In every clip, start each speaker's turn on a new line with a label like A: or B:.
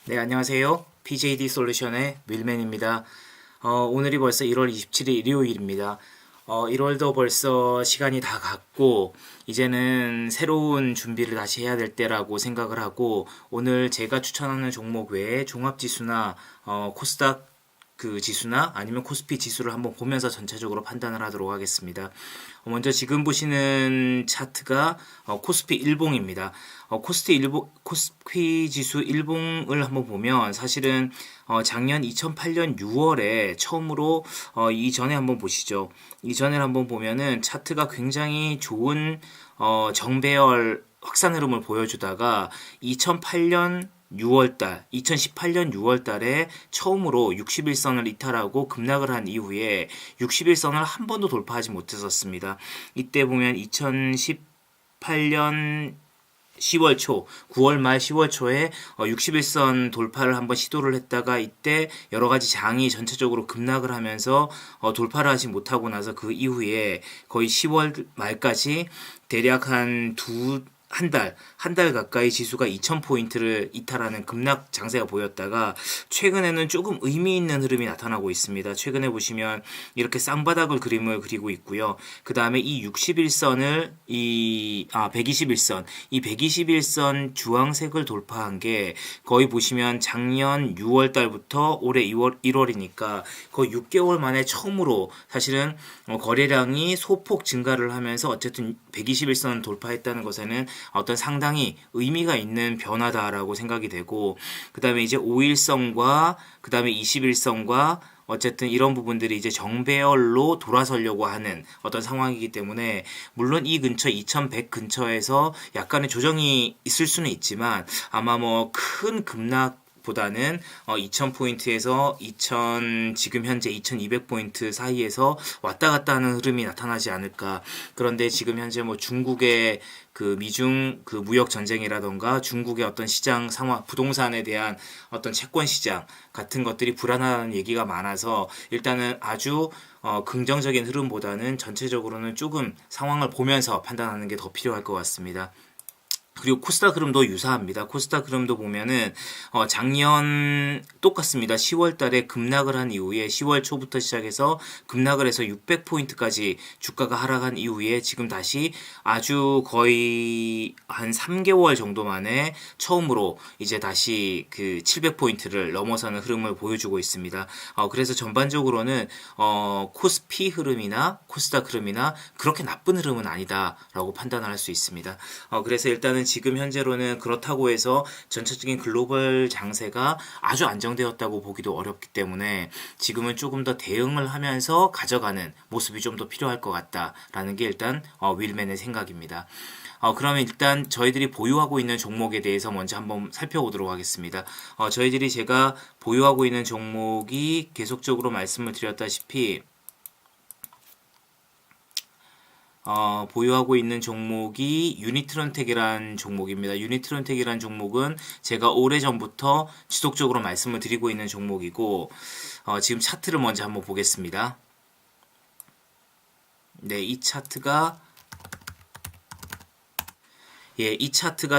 A: 네, 안녕하세요. PJD 솔루션의 윌맨입니다. 오늘이 벌써 1월 27일 일요일입니다. 1월도 벌써 시간이 다 갔고, 이제는 새로운 준비를 다시 해야 될 때라고 생각을 하고, 오늘 제가 추천하는 종목 외에 종합지수나, 코스닥 그 지수나 아니면 코스피 지수를 한번 보면서 전체적으로 판단을 하도록 하겠습니다. 먼저 지금 보시는 차트가 코스피 일봉입니다. 코스피 지수 일봉을 한번 보면 사실은 작년 2008년 6월에 처음으로 이전에 한번 보시죠. 이전에 한번 보면은 차트가 굉장히 좋은 정배열 확산 흐름을 보여주다가 2008년 2018년 6월달에 처음으로 60일선을 이탈하고 급락을 한 이후에 60일선을 한 번도 돌파하지 못했었습니다. 이때 보면 2018년 10월 초, 9월 말 10월 초에 60일선 돌파를 한번 시도를 했다가 이때 여러 가지 장이 전체적으로 급락을 하면서 돌파를 하지 못하고 나서 그 이후에 거의 10월 말까지 대략 한 달 가까이 지수가 2000포인트를 이탈하는 급락 장세가 보였다가 최근에는 조금 의미 있는 흐름이 나타나고 있습니다. 최근에 보시면 이렇게 쌍바닥을 그림을 그리고 있고요. 그 다음에 이 61선을 121선, 이 121선 주황색을 돌파한 게 거의 보시면 작년 6월 달부터 올해 1월이니까 거의 6개월 만에 처음으로 사실은 거래량이 소폭 증가를 하면서 어쨌든 121선을 돌파했다는 것에는 어떤 상당히 의미가 있는 변화다라고 생각이 되고, 그 다음에 이제 5일선과 그 다음에 21선과 어쨌든 이런 부분들이 이제 정배열로 돌아서려고 하는 어떤 상황이기 때문에, 물론 이 근처 2100 근처에서 약간의 조정이 있을 수는 있지만 아마 뭐 큰 급락 보다는 2000포인트에서 지금 현재 2200포인트 사이에서 왔다 갔다 하는 흐름이 나타나지 않을까. 그런데 지금 현재 뭐 중국의 그 미중 그 무역 전쟁이라던가 중국의 어떤 시장 상황, 부동산에 대한 어떤 채권 시장 같은 것들이 불안하다는 얘기가 많아서 일단은 아주 긍정적인 흐름보다는 전체적으로는 조금 상황을 보면서 판단하는 게 더 필요할 것 같습니다. 그리고 코스닥 흐름도 유사합니다. 코스닥 흐름도 보면은 작년 똑같습니다. 10월 달에 급락을 한 이후에 10월 초부터 시작해서 급락을 해서 600포인트까지 주가가 하락한 이후에 지금 다시 아주 거의 한 3개월 정도 만에 처음으로 이제 다시 그 700포인트를 넘어서는 흐름을 보여주고 있습니다. 그래서 전반적으로는 코스피 흐름이나 코스닥 흐름이나 그렇게 나쁜 흐름은 아니다라고 판단을 할 수 있습니다. 그래서 일단은 지금 현재로는 그렇다고 해서 전체적인 글로벌 장세가 아주 안정되었다고 보기도 어렵기 때문에 지금은 조금 더 대응을 하면서 가져가는 모습이 좀 더 필요할 것 같다라는 게 일단 윌맨의 생각입니다. 그러면 일단 저희들이 보유하고 있는 종목에 대해서 먼저 한번 살펴보도록 하겠습니다. 제가 보유하고 있는 종목이 계속적으로 말씀을 드렸다시피 보유하고 있는 종목이 유니트론텍이라는 종목입니다. 유니트론텍이라는 종목은 제가 오래전부터 지속적으로 말씀을 드리고 있는 종목이고, 지금 차트를 먼저 한번 보겠습니다. 네, 이 차트가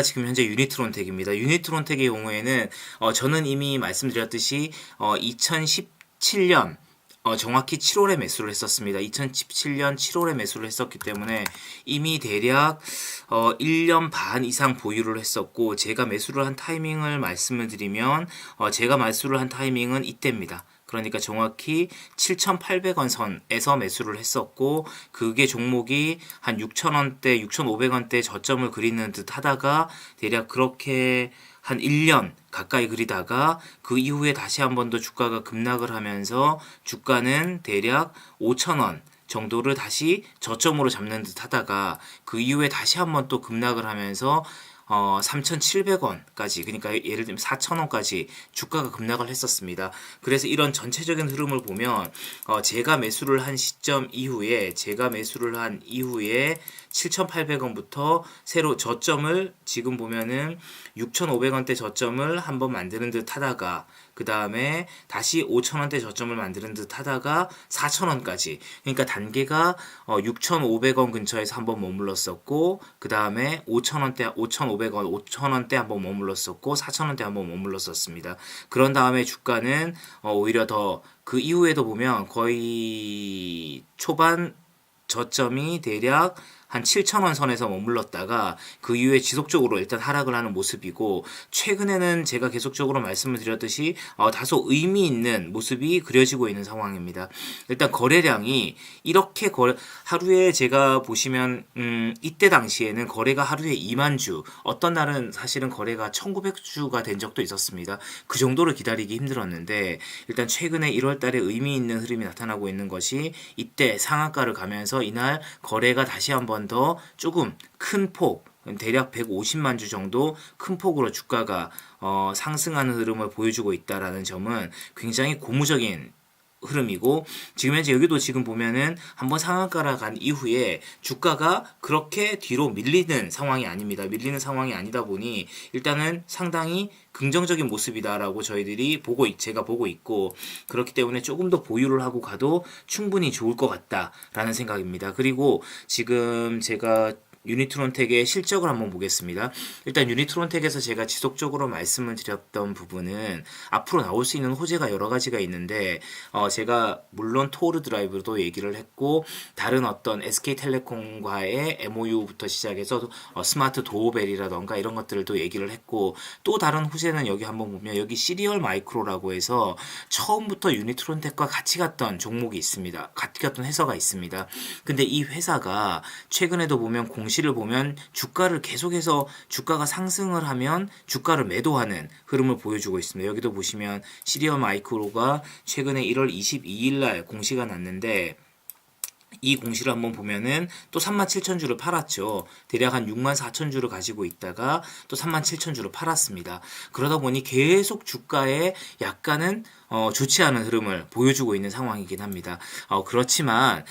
A: 지금 현재 유니트론텍입니다. 유니트론텍의 경우에는 저는 이미 말씀드렸듯이 2017년 정확히 7월에 매수를 했었습니다. 2017년 7월에 매수를 했었기 때문에 이미 대략 1년 반 이상 보유를 했었고, 제가 매수를 한 타이밍을 말씀을 드리면 제가 매수를 한 타이밍은 이때입니다. 그러니까 정확히 7,800원 선에서 매수를 했었고, 그게 종목이 한 6,000원대, 6,500원대 저점을 그리는 듯 하다가 대략 그렇게 한 1년 가까이 그리다가 그 이후에 다시 한 번 더 주가가 급락을 하면서 주가는 대략 5,000원 정도를 다시 저점으로 잡는 듯 하다가 그 이후에 다시 한 번 또 급락을 하면서 3,700원까지, 그러니까 예를 들면 4,000원까지 주가가 급락을 했었습니다. 그래서 이런 전체적인 흐름을 보면 제가 매수를 한 제가 매수를 한 이후에 7,800원부터 새로 저점을 지금 보면은 6,500원대 저점을 한번 만드는 듯 하다가 그 다음에 다시 5,000원대 저점을 만드는 듯 하다가 4,000원까지. 그러니까 단계가 6,500원 근처에서 한번 머물렀었고, 그 다음에 5,000원대, 5,500원, 5,000원대 한번 머물렀었고, 4,000원대 한번 머물렀었습니다. 그런 다음에 주가는 오히려 더 그 이후에도 보면 거의 초반 저점이 대략 한 7,000원 선에서 머물렀다가 그 이후에 지속적으로 일단 하락을 하는 모습이고, 최근에는 제가 계속적으로 말씀을 드렸듯이 다소 의미 있는 모습이 그려지고 있는 상황입니다. 일단 거래량이 이렇게 하루에 제가 보시면 이때 당시에는 거래가 하루에 2만 주, 어떤 날은 사실은 거래가 1,900주가 된 적도 있었습니다. 그 정도를 기다리기 힘들었는데, 일단 최근에 1월 달에 의미 있는 흐름이 나타나고 있는 것이 이때 상한가를 가면서 이날 거래가 다시 한번 더 조금 큰 폭, 대략 150만 주 정도 큰 폭으로 주가가 상승하는 흐름을 보여주고 있다라는 점은 굉장히 고무적인 흐름이고, 지금 현재 여기도 지금 보면은 한번 상한가를 간 이후에 주가가 그렇게 뒤로 밀리는 상황이 아닙니다. 밀리는 상황이 아니다 보니 일단은 상당히 긍정적인 모습이다라고 제가 보고 있고, 그렇기 때문에 조금 더 보유를 하고 가도 충분히 좋을 것 같다라는 생각입니다. 그리고 지금 제가 유니트론텍의 실적을 한번 보겠습니다. 일단 유니트론텍에서 제가 지속적으로 말씀을 드렸던 부분은 앞으로 나올 수 있는 호재가 여러 가지가 있는데, 제가 물론 토르 드라이브도 얘기를 했고, 다른 어떤 SK텔레콤과의 MOU부터 시작해서 스마트 도어벨이라던가 이런 것들도 얘기를 했고, 또 다른 호재는 여기 한번 보면 여기 시리얼 마이크로라고 해서 처음부터 유니트론텍과 같이 갔던 종목이 있습니다. 같이 갔던 회사가 있습니다. 근데 이 회사가 최근에도 보면 공시를 보면 주가를 계속해서 주가가 상승을 하면 주가를 매도하는 흐름을 보여주고 있습니다. 여기도 보시면 시리얼 마이크로가 최근에 1월 22일 날 공시가 났는데, 이 공시를 한번 보면은 또 37,000주를 팔았죠. 대략 한 64,000주를 가지고 있다가 또 37,000주를 팔았습니다. 그러다 보니 계속 주가에 약간은 좋지 않은 흐름을 보여주고 있는 상황이긴 합니다. 그렇지만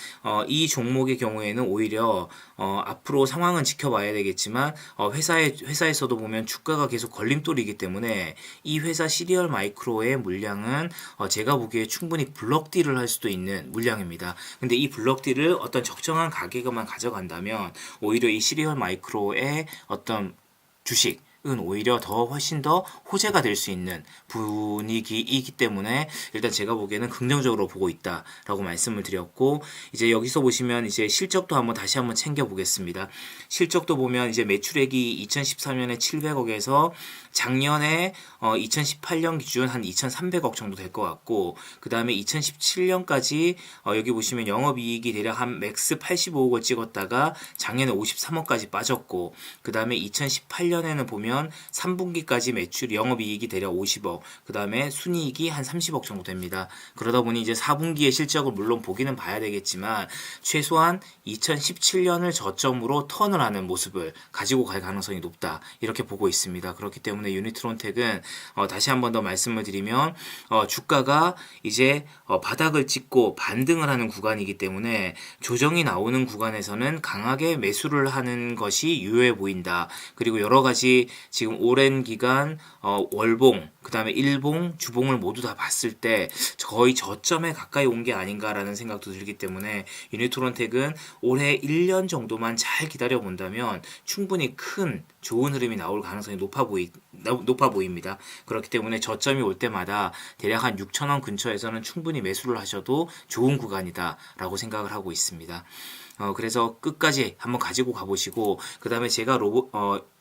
A: 이 종목의 경우에는 오히려 앞으로 상황은 지켜봐야 되겠지만 회사에서도 보면 주가가 계속 걸림돌이기 때문에 이 회사 시리얼 마이크로의 물량은 제가 보기에 충분히 블럭딜을 할 수도 있는 물량입니다. 근데 이 블럭딜을 어떤 적정한 가격에만 가져간다면 오히려 이 시리얼 마이크로의 어떤 주식 은 오히려 훨씬 더 호재가 될 수 있는 분위기이기 때문에 일단 제가 보기에는 긍정적으로 보고 있다라고 말씀을 드렸고, 이제 여기서 보시면 이제 실적도 다시 한번 챙겨 보겠습니다. 실적도 보면 이제 매출액이 2013년에 700억에서 작년에 2018년 기준 한 2,300억 정도 될 것 같고, 그 다음에 2017년까지 여기 보시면 영업이익이 대략 한 맥스 85억을 찍었다가 작년에 53억까지 빠졌고, 그 다음에 2018년에는 보면 3분기까지 매출 영업이익이 대략 50억, 그 다음에 순이익이 한 30억 정도 됩니다. 그러다 보니 이제 4분기의 실적을 물론 보기는 봐야 되겠지만 최소한 2017년을 저점으로 턴을 하는 모습을 가지고 갈 가능성이 높다, 이렇게 보고 있습니다. 그렇기 때문에 유니트론텍은 다시 한 번 더 말씀을 드리면 주가가 이제 바닥을 찍고 반등을 하는 구간이기 때문에 조정이 나오는 구간에서는 강하게 매수를 하는 것이 유효해 보인다. 그리고 여러 가지 지금 오랜 기간 월봉, 그 다음에 일봉, 주봉을 모두 다 봤을 때 거의 저점에 가까이 온 게 아닌가라는 생각도 들기 때문에 유니트론텍은 올해 1년 정도만 잘 기다려 본다면 충분히 큰 좋은 흐름이 나올 가능성이 높아 보입니다. 그렇기 때문에 저점이 올 때마다 대략 한 6,000원 근처에서는 충분히 매수를 하셔도 좋은 구간이다라고 생각을 하고 있습니다. 그래서 끝까지 한번 가지고 가보시고, 그 다음에 제가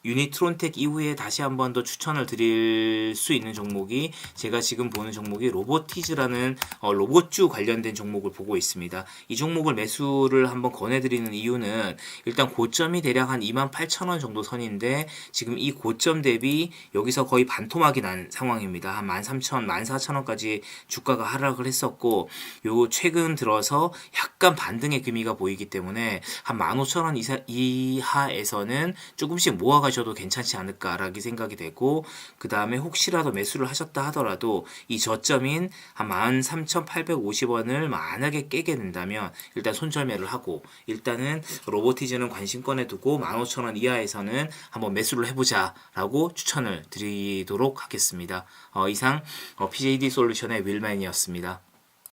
A: 유니트론텍 이후에 다시 한 번 더 추천을 드릴 수 있는 종목이, 제가 지금 보는 종목이 로보티즈라는 로봇주 관련된 종목을 보고 있습니다. 이 종목을 매수를 한번 권해드리는 이유는 일단 고점이 대략 한 28,000원 정도 선인데 지금 이 고점 대비 여기서 거의 반토막이 난 상황입니다. 한 13,000, 14,000원까지 주가가 하락을 했었고, 요 최근 들어서 약간 반등의 기미가 보이기 때문에 한 15,000원 이하에서는 조금씩 모아가지고 활용하셔도 괜찮지 않을까라고 생각이 되고, 그 다음에 혹시라도 매수를 하셨다 하더라도 이 저점인 한 13,850원을 만약에 깨게 된다면 일단 손절매를 하고, 일단은 로보티즈는 관심권에 두고 15,000원 이하에서는 한번 매수를 해보자 라고 추천을 드리도록 하겠습니다. 이상 PJD 솔루션의 윌맨이었습니다.